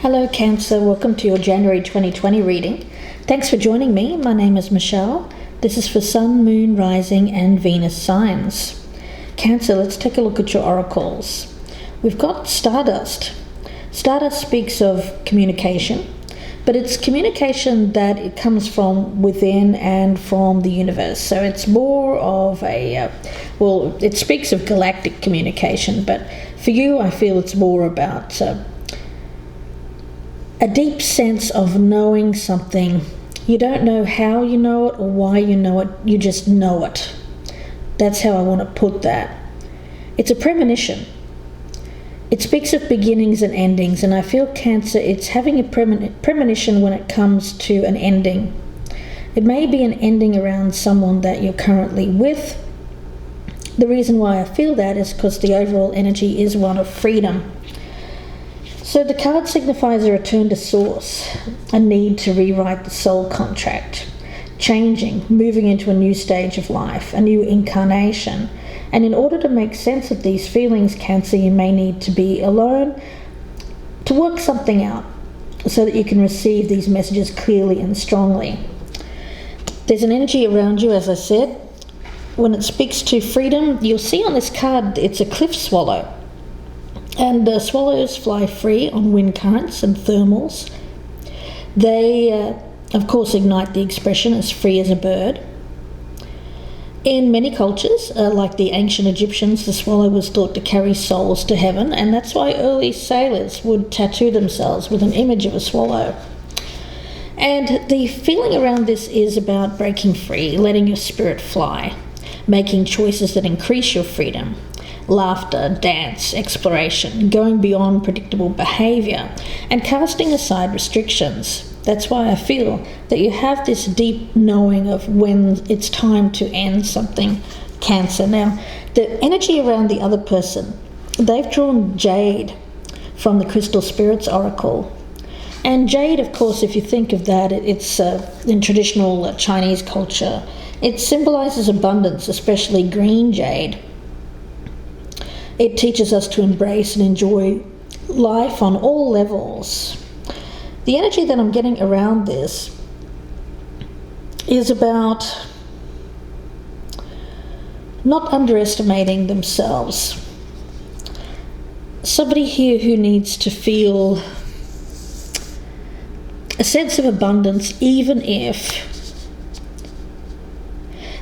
Hello Cancer, welcome to your January 2020 reading. Thanks for joining me. My name is Michelle. This is for Sun, Moon, Rising and Venus signs. Cancer, let's take a look at your oracles. We've got Stardust. Stardust speaks of communication, but it's communication that it comes from within and from the universe. So it's more of it speaks of galactic communication, but for you I feel it's more about a deep sense of knowing something. You don't know how you know it or why you know it, you just know it. That's how I want to put that. It's a premonition. It speaks of beginnings and endings, and I feel Cancer, it's having a premonition when it comes to an ending. It may be an ending around someone that you're currently with. The reason why I feel that is because the overall energy is one of freedom. So the card signifies a return to source, a need to rewrite the soul contract, changing, moving into a new stage of life, a new incarnation. And in order to make sense of these feelings, Cancer, you may need to be alone to work something out so that you can receive these messages clearly and strongly. There's an energy around you, as I said. When it speaks to freedom, you'll see on this card it's a cliff swallow. And swallows fly free on wind currents and thermals. They, of course, ignite the expression as free as a bird. In many cultures, like the ancient Egyptians, the swallow was thought to carry souls to heaven, and that's why early sailors would tattoo themselves with an image of a swallow. And the feeling around this is about breaking free, letting your spirit fly, making choices that increase your freedom. Laughter, dance, exploration, going beyond predictable behaviour, and casting aside restrictions. That's why I feel that you have this deep knowing of when it's time to end something, Cancer. Now, the energy around the other person, they've drawn jade from the Crystal Spirits Oracle. And jade, of course, if you think of that, it's in traditional Chinese culture, it symbolises abundance, especially green jade. It teaches us to embrace and enjoy life on all levels. The energy that I'm getting around this is about not underestimating themselves. Somebody here who needs to feel a sense of abundance even if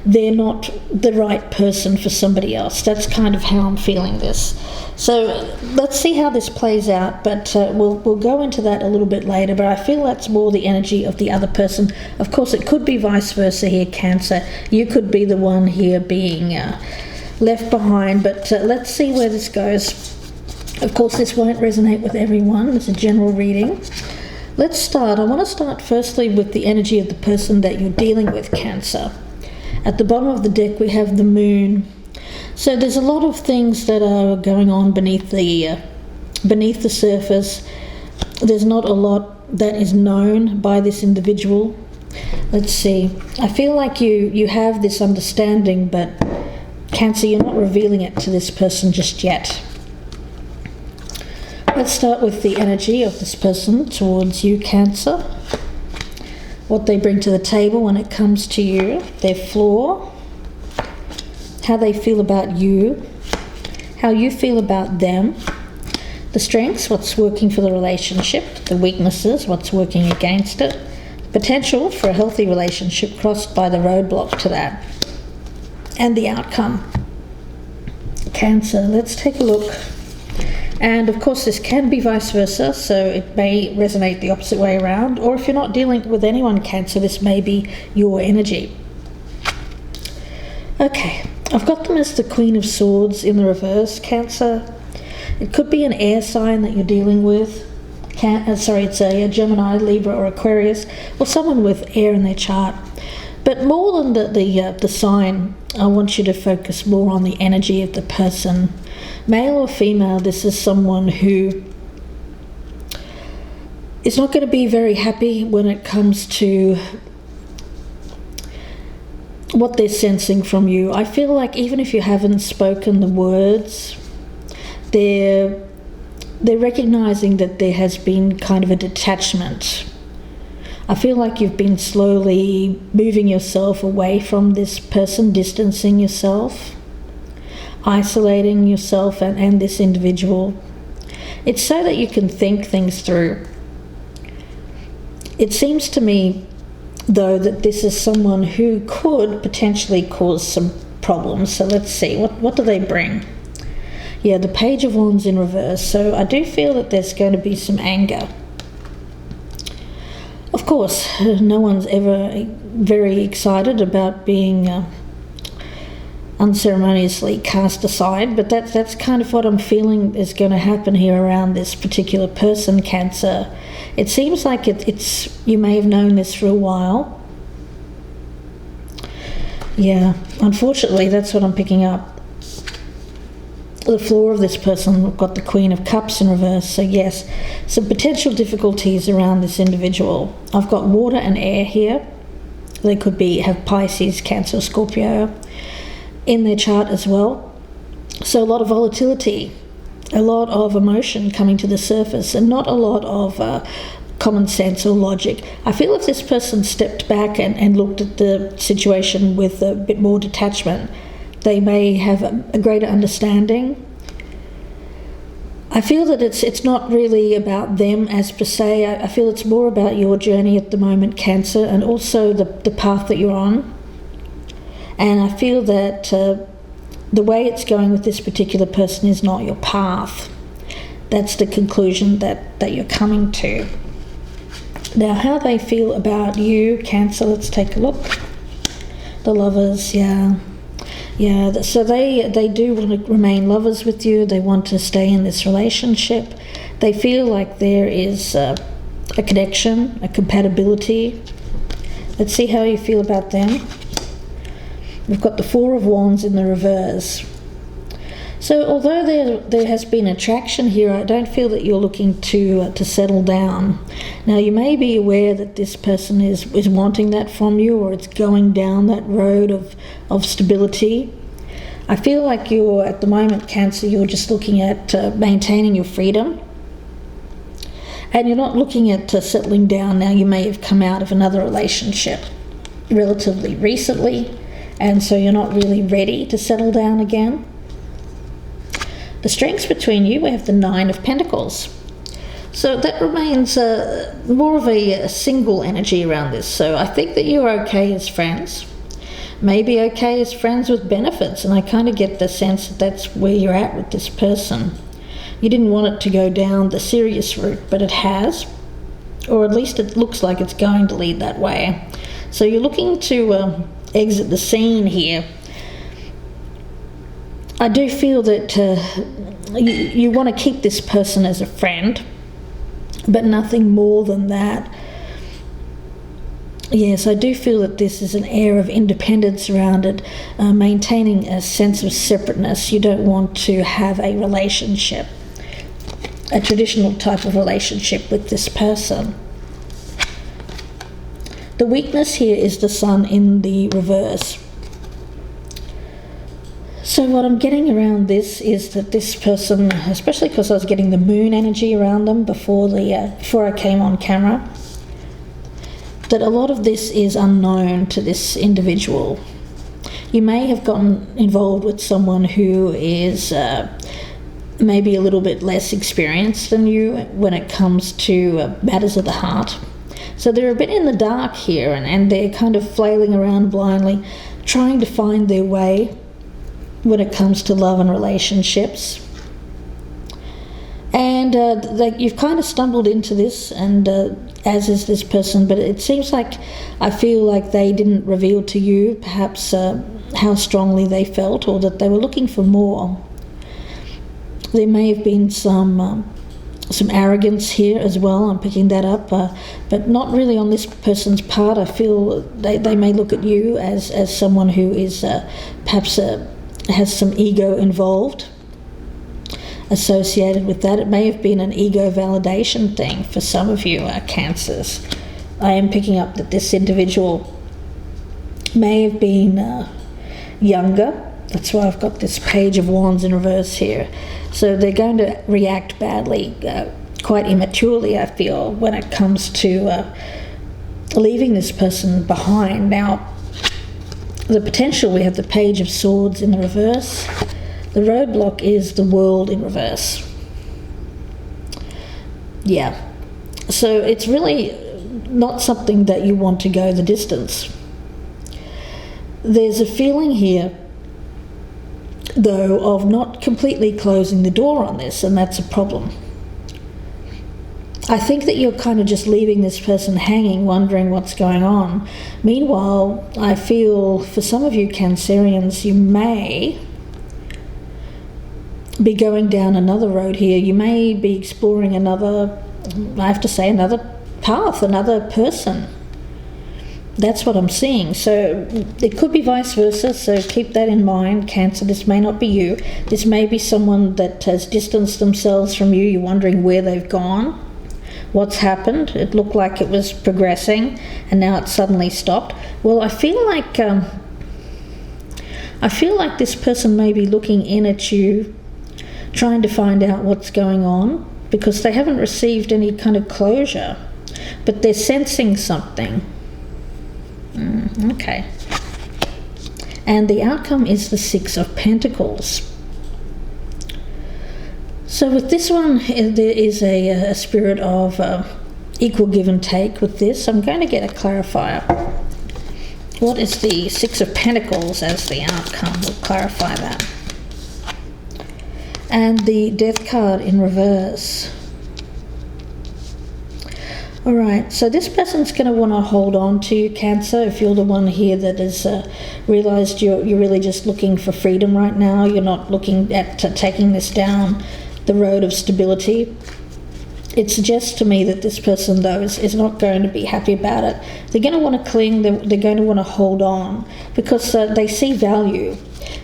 they're not the right person for somebody else. That's kind of how I'm feeling this. So let's see how this plays out, but we'll go into that a little bit later, but I feel that's more the energy of the other person. Of course, it could be vice versa here, Cancer. You could be the one here being left behind, but let's see where this goes. Of course, this won't resonate with everyone. It's a general reading. Let's start. I want to start firstly with the energy of the person that you're dealing with, Cancer. At the bottom of the deck we have the moon. So there's a lot of things that are going on beneath the surface. There's not a lot that is known by this individual. Let's see. I feel like you have this understanding, but Cancer, you're not revealing it to this person just yet. Let's start with the energy of this person towards you, Cancer. What they bring to the table when it comes to you, their flaw, how they feel about you, how you feel about them, the strengths, what's working for the relationship, the weaknesses, what's working against it, potential for a healthy relationship crossed by the roadblock to that, and the outcome. Cancer, let's take a look. And of course this can be vice versa, so it may resonate the opposite way around, or if you're not dealing with anyone, Cancer, this may be your energy. Okay, I've got them as the Queen of Swords in the reverse, Cancer. It could be an air sign that you're dealing with. It's a Gemini, Libra or Aquarius, or someone with air in their chart. But more than the sign, I want you to focus more on the energy of the person. Male or female, this is someone who is not going to be very happy when it comes to what they're sensing from you. I feel like even if you haven't spoken the words, they're they're recognizing that there has been kind of a detachment. I feel like you've been slowly moving yourself away from this person, distancing yourself, isolating yourself and this individual. It's so that you can think things through. It seems to me, though, that this is someone who could potentially cause some problems. So let's see, what do they bring? Yeah, the Page of Wands in reverse. So I do feel that there's going to be some anger. Of course, no one's ever very excited about being unceremoniously cast aside, but that's kind of what I'm feeling is going to happen here around this particular person, Cancer. It seems like it's you may have known this for a while. Yeah, unfortunately, that's what I'm picking up. The floor of this person, we've got the Queen of Cups in reverse. So yes, some potential difficulties around this individual. I've got water and air here. They could have Pisces, Cancer, Scorpio in their chart as well. So a lot of volatility, a lot of emotion coming to the surface, and not a lot of common sense or logic. I feel if this person stepped back and looked at the situation with a bit more detachment, they may have a greater understanding. I feel that it's not really about them as per se. I feel it's more about your journey at the moment, Cancer, and also the path that you're on. And I feel that the way it's going with this particular person is not your path. That's the conclusion that you're coming to. Now, how they feel about you, Cancer, let's take a look. The Lovers, yeah. Yeah, so they do want to remain lovers with you. They want to stay in this relationship. They feel like there is a connection, a compatibility. Let's see how you feel about them. We've got the Four of Wands in the reverse. So although there has been attraction here, I don't feel that you're looking to settle down. Now, you may be aware that this person is wanting that from you, or it's going down that road of stability. I feel like you're, at the moment, Cancer, you're just looking at maintaining your freedom. And you're not looking at settling down now. You may have come out of another relationship relatively recently, and so you're not really ready to settle down again. The strengths between you, we have the Nine of Pentacles. So that remains more of a single energy around this. So I think that you're okay as friends. Maybe okay as friends with benefits. And I kind of get the sense that that's where you're at with this person. You didn't want it to go down the serious route, but it has. Or at least it looks like it's going to lead that way. So you're looking to exit the scene here. I do feel that you want to keep this person as a friend, but nothing more than that. Yes, I do feel that this is an air of independence around it, maintaining a sense of separateness. You don't want to have a relationship, a traditional type of relationship with this person. The weakness here is the Sun in the reverse. So what I'm getting around this is that this person, especially because I was getting the Moon energy around them before I came on camera, that a lot of this is unknown to this individual. You may have gotten involved with someone who is maybe a little bit less experienced than you when it comes to matters of the heart. So they're a bit in the dark here, and they're kind of flailing around blindly, trying to find their way when it comes to love and relationships. And you've kind of stumbled into this, and as is this person, but it seems like, I feel like they didn't reveal to you perhaps how strongly they felt, or that they were looking for more. There may have been some arrogance here as well. I'm picking that up, but not really on this person's part. I feel they may look at you as someone who is perhaps has some ego involved associated with that. It may have been an ego validation thing for some of you, Cancers. I am picking up that this individual may have been younger, That's why I've got this Page of Wands in reverse here. So they're going to react badly, quite immaturely, I feel, when it comes to leaving this person behind. Now, the potential, we have the Page of Swords in the reverse. The roadblock is the World in reverse. Yeah. So it's really not something that you want to go the distance. There's a feeling here, though, of not completely closing the door on this, and that's a problem. I think that you're kind of just leaving this person hanging, wondering what's going on. Meanwhile, I feel for some of you Cancerians, you may be going down another road here. You may be exploring another, I have to say, another path, another person. That's what I'm seeing. So it could be vice versa, so keep that in mind, Cancer. This may not be you. This may be someone that has distanced themselves from you. You're wondering where they've gone, what's happened. It looked like it was progressing and now it's suddenly stopped. Well, I feel like this person may be looking in at you, trying to find out what's going on, because they haven't received any kind of closure, but they're sensing something. Okay. And the outcome is the Six of Pentacles. So with this one, there is a spirit of equal give and take with this. I'm going to get a clarifier. What is the Six of Pentacles as the outcome? We'll clarify that. And the Death card in reverse. All right, so this person's going to want to hold on to you, Cancer. If you're the one here that has realised you're really just looking for freedom right now, you're not looking at taking this down the road of stability. It suggests to me that this person, though, is not going to be happy about it. They're going to want to cling, they're going to want to hold on, because they see value.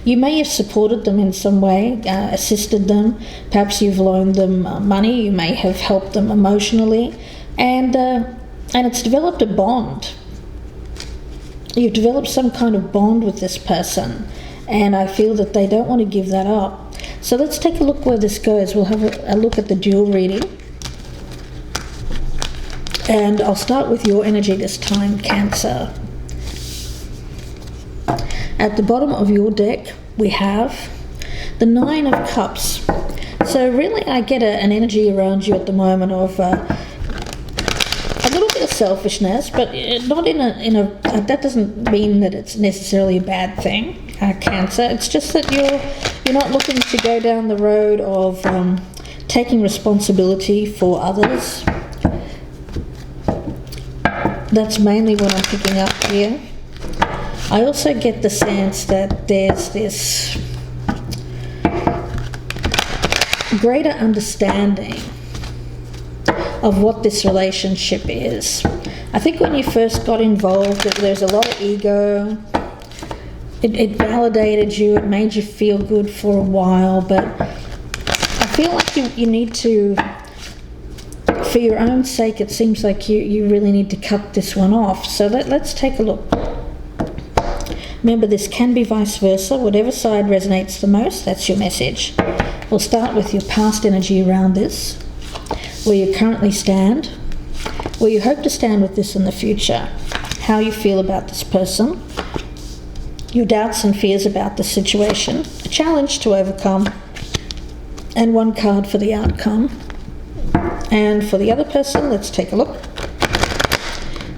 You may have supported them in some way, assisted them. Perhaps you've loaned them money. You may have helped them emotionally. And it's developed a bond. You've developed some kind of bond with this person, and I feel that they don't want to give that up. So let's take a look where this goes. We'll have a look at the dual reading. And I'll start with your energy this time, Cancer. At the bottom of your deck, we have the Nine of Cups. So really, I get an energy around you at the moment of a little bit of selfishness, but not in a that doesn't mean that it's necessarily a bad thing, Cancer. It's just that you're not looking to go down the road of taking responsibility for others. That's mainly what I'm picking up here. I also get the sense that there's this greater understanding of what this relationship is. I think when you first got involved, there's a lot of ego. It validated you, it made you feel good for a while, but I feel like you need to, for your own sake, it seems like you really need to cut this one off. So let's take a look. Remember, this can be vice versa. Whatever side resonates the most, that's your message. We'll start with your past energy around this, where you currently stand, where you hope to stand with this in the future, how you feel about this person, your doubts and fears about the situation, a challenge to overcome, and one card for the outcome. And for the other person, let's take a look.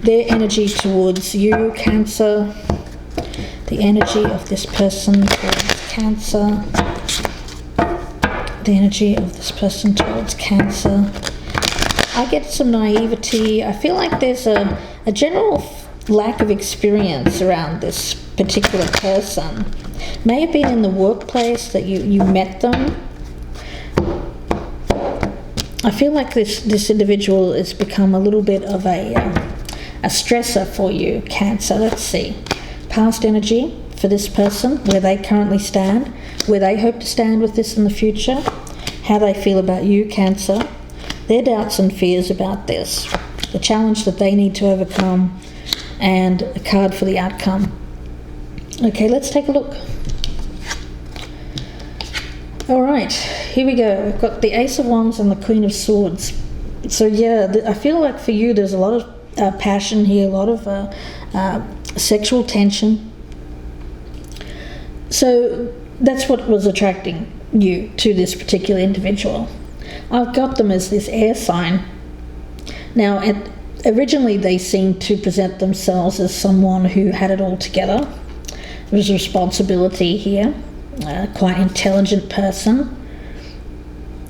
Their energy towards you, Cancer. The energy of this person towards Cancer. The energy of this person towards Cancer. I get some naivety. I feel like there's a general lack of experience around this particular person. May have been in the workplace that you met them. I feel like this individual has become a little bit of a stressor for you, Cancer. Let's see. Past energy for this person, where they currently stand, where they hope to stand with this in the future, how they feel about you, Cancer, their doubts and fears about this, the challenge that they need to overcome, and a card for the outcome. Okay, let's take a look. All right, here we go. We've got the Ace of Wands and the Queen of Swords. So yeah, I feel like for you there's a lot of passion here, a lot of sexual tension. So that's what was attracting you to this particular individual. I've got them as this air sign. Now, originally they seemed to present themselves as someone who had it all together. There's responsibility here, quite intelligent person.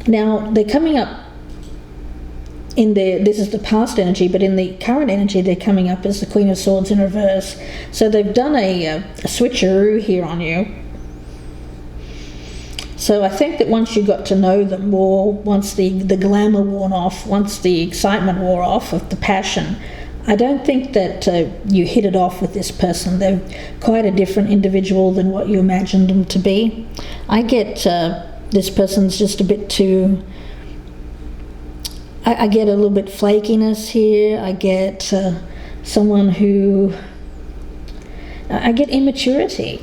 Now, they're coming up in this is the past energy, but in the current energy they're coming up as the Queen of Swords in reverse. So they've done a switcheroo here on you. So I think that once you got to know them more, once the glamour wore off, once the excitement wore off of the passion, I don't think that you hit it off with this person. They're quite a different individual than what you imagined them to be. I get this person's just a bit too... I get a little bit flakiness here. I get someone who... I get immaturity.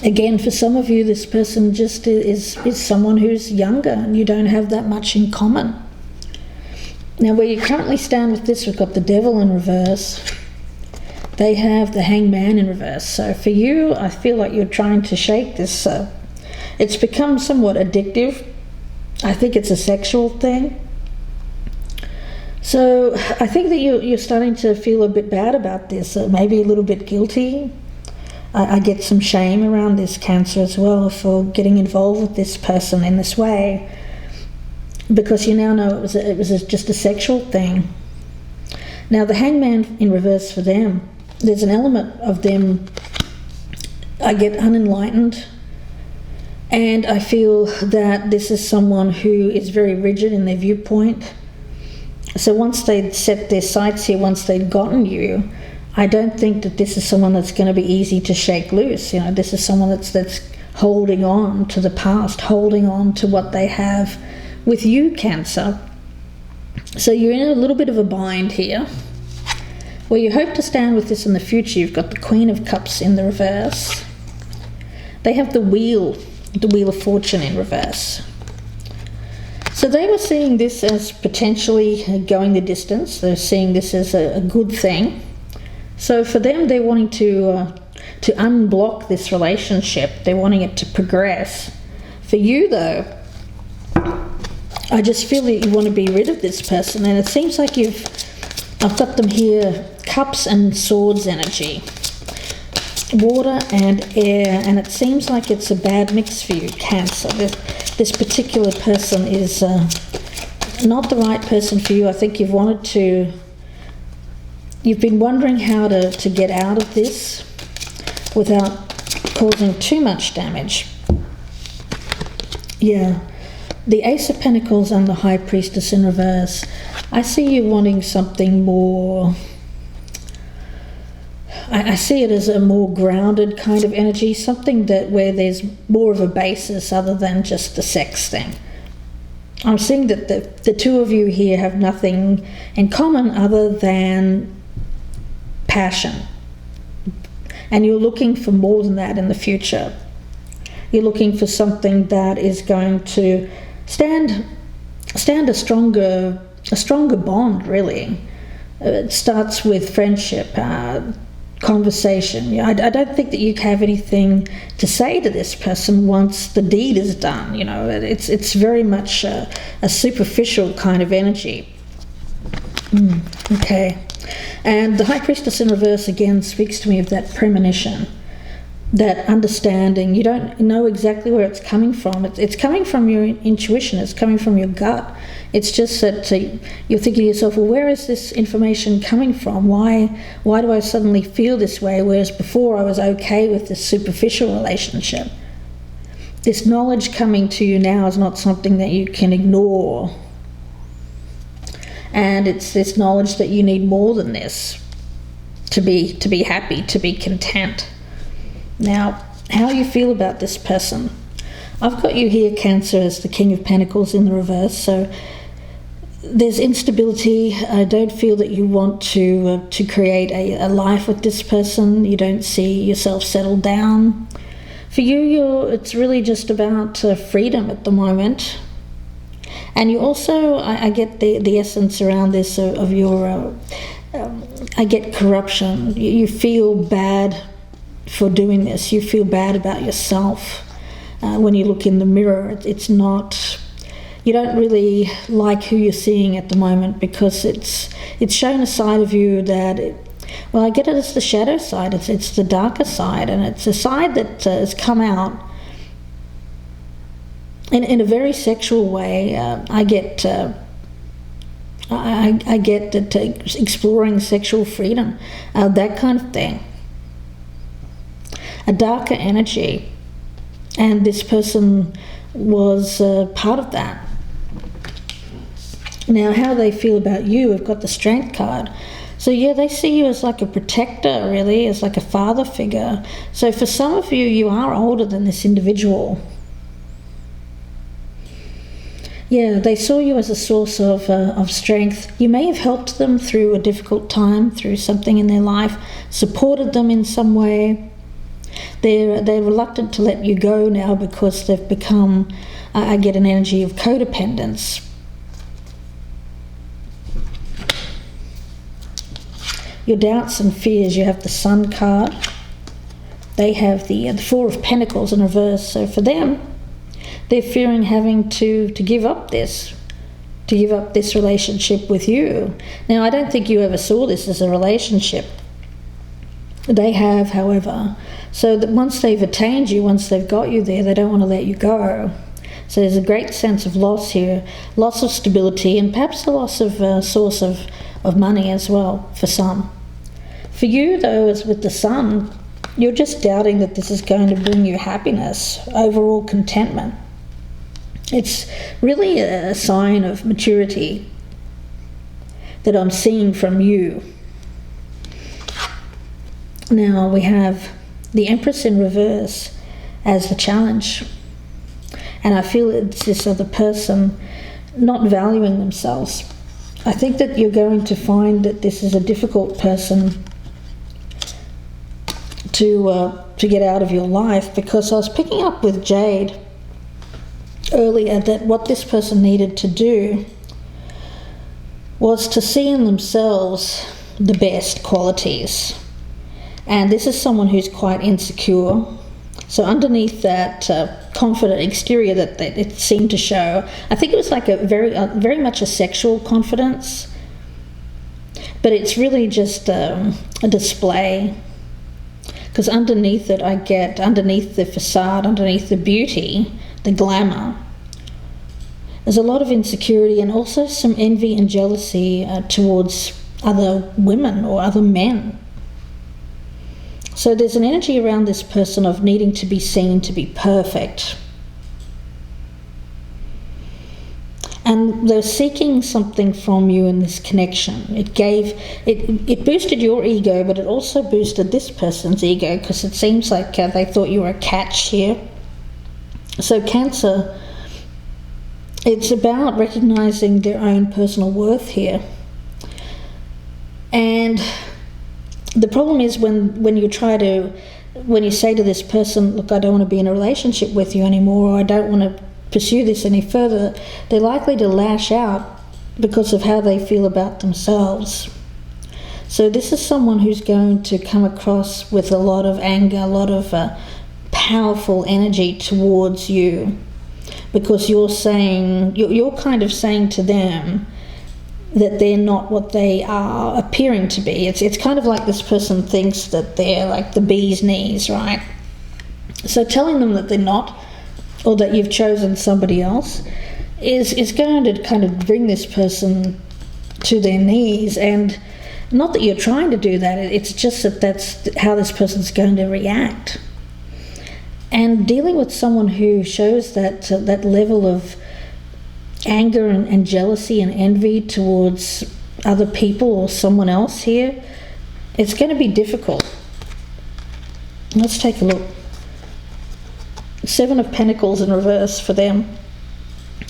Again, for some of you, this person just is someone who's younger and you don't have that much in common. Now, where you currently stand with this, we've got the Devil in reverse. They have the Hangman in reverse. So for you, I feel like you're trying to shake this. It's become somewhat addictive. I think it's a sexual thing. So I think that you're starting to feel a bit bad about this, maybe a little bit guilty. I get some shame around this, Cancer, as well, for getting involved with this person in this way, because you now know it was just a sexual thing. Now, the Hangman in reverse for them, there's an element of them, I get unenlightened, and I feel that this is someone who is very rigid in their viewpoint. So once they'd set their sights here, once they'd gotten you, I don't think that this is someone that's going to be easy to shake loose. You know, this is someone that's holding on to the past, holding on to what they have with you, Cancer. So you're in a little bit of a bind here, where you hope to stand with this in the future. You've got the Queen of Cups in the reverse. They have the Wheel of Fortune in reverse. So they were seeing this as potentially going the distance. They're seeing this as a good thing. So for them, they're wanting to unblock this relationship. They're wanting it to progress. For you, though, I just feel that you want to be rid of this person. And it seems like I've got them here, Cups and Swords energy. Water and air. And it seems like it's a bad mix for you, Cancer. This particular person is not the right person for you. I think you've been wondering how to get out of this without causing too much damage. Yeah, the Ace of Pentacles and the High Priestess in reverse. I see you wanting something more... I see it as a more grounded kind of energy, something where there's more of a basis other than just the sex thing. I'm seeing that the two of you here have nothing in common other than passion, and you're looking for more than that in the future. You're looking for something that is going to stand a stronger bond, really. It starts with friendship, conversation. I don't think that you have anything to say to this person once the deed is done. You know, it's very much a superficial kind of energy. Okay. And the High Priestess in reverse again speaks to me of that premonition, that understanding. You don't know exactly where it's coming from. It's coming from your intuition. It's coming from your gut. It's just that you're thinking to yourself, well, where is this information coming from? Why do I suddenly feel this way, whereas before I was okay with this superficial relationship? This knowledge coming to you now is not something that you can ignore. And it's this knowledge that you need more than this to be happy, to be content. Now, how you feel about this person? I've got you here, Cancer, as the King of Pentacles in the reverse. So there's instability. I don't feel that you want to create a life with this person. You don't see yourself settle down. For you, it's really just about freedom at the moment. And you also, I get the essence around this of your, I get corruption. You feel bad for doing this. You feel bad about yourself. When you look in the mirror, it's not, you don't really like who you're seeing at the moment, because it's shown a side of you that, well, I get it as the shadow side. It's the darker side, and it's a side that has come out in a very sexual way. I get exploring sexual freedom, that kind of thing. A darker energy, and this person was part of that. Now, how they feel about you, we've got the Strength card. So yeah, they see you as like a protector, really, as like a father figure. So for some of you, you are older than this individual. Yeah, they saw you as a source of strength. You may have helped them through a difficult time, through something in their life, supported them in some way. They're reluctant to let you go now because they've become, I get an energy of codependence. Your doubts and fears, you have the Sun card. They have the Four of Pentacles in reverse. So for them, they're fearing having to give up this relationship with you. Now, I don't think you ever saw this as a relationship. They have, however. So that once they've attained you, once they've got you there, they don't want to let you go. So there's a great sense of loss here, loss of stability, and perhaps the loss of source of money as well for some. For you, though, as with the Sun, you're just doubting that this is going to bring you happiness, overall contentment. It's really a sign of maturity that I'm seeing from you. Now we have the Empress in reverse as the challenge. And I feel it's this other person not valuing themselves. I think that you're going to find that this is a difficult person to get out of your life, because I was picking up with Jade earlier that what this person needed to do was to see in themselves the best qualities. And this is someone who's quite insecure. So underneath that confident exterior that it seemed to show, I think it was like a very much a sexual confidence, but it's really just a display. Because underneath it, I get, underneath the facade, underneath the beauty, the glamour, there's a lot of insecurity and also some envy and jealousy towards other women or other men. So there's an energy around this person of needing to be seen to be perfect. And they're seeking something from you in this connection. It boosted your ego, but it also boosted this person's ego, because it seems like they thought you were a catch here. So Cancer, it's about recognizing their own personal worth here. And the problem is when you say to this person, look, I don't want to be in a relationship with you anymore, or I don't want to pursue this any further, they're likely to lash out because of how they feel about themselves. So this is someone who's going to come across with a lot of anger, a lot of powerful energy towards you, because you're kind of saying to them that they're not what they are appearing to be. It's kind of like this person thinks that they're like the bee's knees, right? So telling them that they're not, or that you've chosen somebody else, is going to kind of bring this person to their knees. And not that you're trying to do that, it's just that that's how this person's going to react. And dealing with someone who shows that level of anger and jealousy and envy towards other people or someone else here, it's going to be difficult. Let's take a look. Seven of Pentacles in reverse for them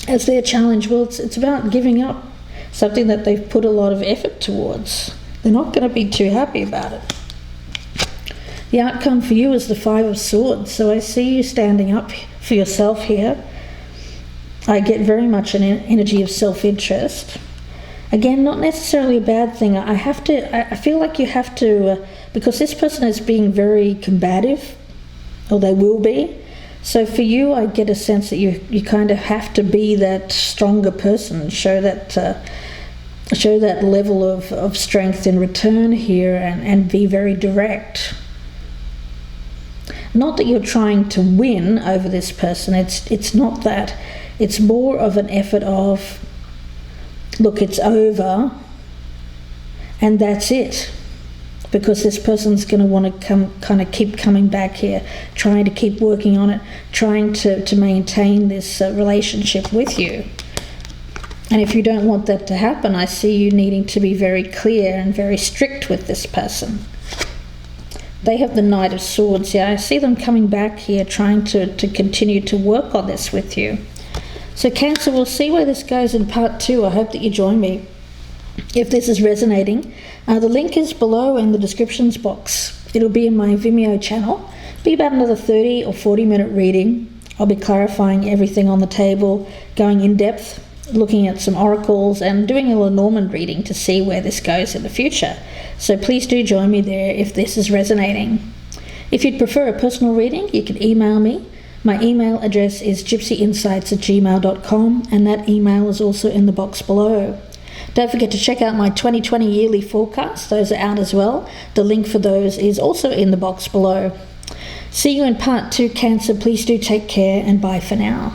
as their challenge. Well, it's about giving up something that they've put a lot of effort towards. They're not going to be too happy about it. The outcome for you is the Five of Swords. So I see you standing up for yourself here. I get very much an energy of self-interest. Again, not necessarily a bad thing. I feel like you have to, because this person is being very combative, or they will be. So for you, I get a sense that you kind of have to be that stronger person, show that level of strength in return here, and be very direct. Not that you're trying to win over this person. It's not that. It's more of an effort of, look, it's over, and that's it. Because this person's going to want to keep coming back here, trying to keep working on it, trying to maintain this relationship with you. And if you don't want that to happen, I see you needing to be very clear and very strict with this person. They have the Knight of Swords. Yeah, I see them coming back here, trying to continue to work on this with you. So Cancer, we'll see where this goes in part 2. I hope that you join me. If this is resonating, the link is below in the descriptions box. It'll be in my Vimeo channel. Be about another 30 or 40 minute reading. I'll be clarifying everything on the table, going in depth, looking at some oracles, and doing a Lenormand reading to see where this goes in the future. So please do join me there if this is resonating. If you'd prefer a personal reading, you can email me. My email address is gypsyinsights@gmail.com, and that email is also in the box below. Don't forget to check out my 2020 yearly forecasts. Those are out as well. The link for those is also in the box below. See you in part 2, Cancer. Please do take care, and bye for now.